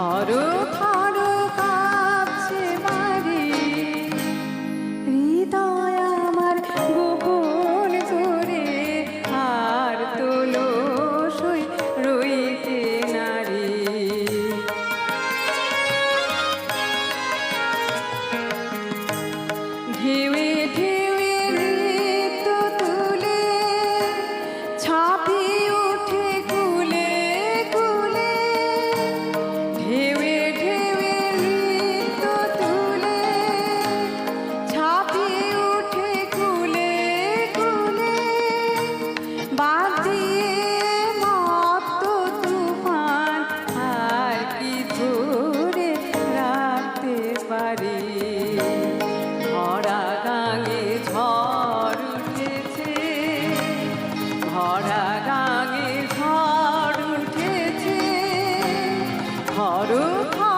Thorough thorough কাঁপছে বাড়ি, হৃদয় আমার গোপন করে আর তোলো সই রইতে নারী। ঢেউয়ে ঢেউয়ে নৃত্য তুলে ছাপিয়ে ওঠে কুলে কুলে, ঢেউয়ে ঢেউয়ে নৃত্য তুলে ছাপিয়ে ওঠে কুলে কুলে, বাদ দিয়ে মত্ত তুফান আর কি ধরে রাখতে পারি। ভরা গাঙে ঝড় উঠেছে, ভরা গাঙে ঝড় উঠেছে, থরো থরো